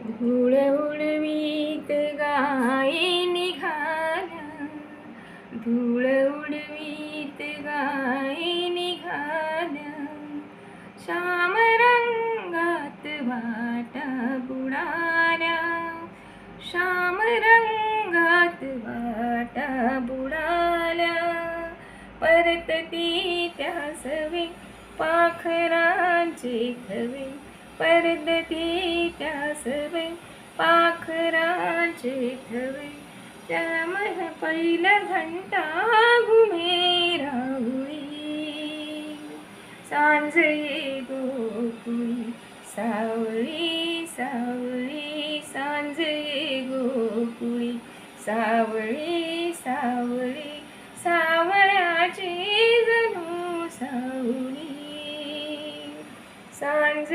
धूळ उडवीत गायी निघाल्या, धूळ उडवीत गायी निघाल्या, श्याम रंगात वाटा बुडाल्या, श्याम रंगात वाटा बुडाल्या. परतती त्यासवे पाखरांचे थवे, परतती त्यासवे पाखरांचे थवे. त्यामह पहिल्या घंटा घुमे राहुळी, सांज ये गोकुळी सावळी सावळी, सांज ये गोकुळी सावळी सावळी, सावळ्याची जणू सावळी. सांज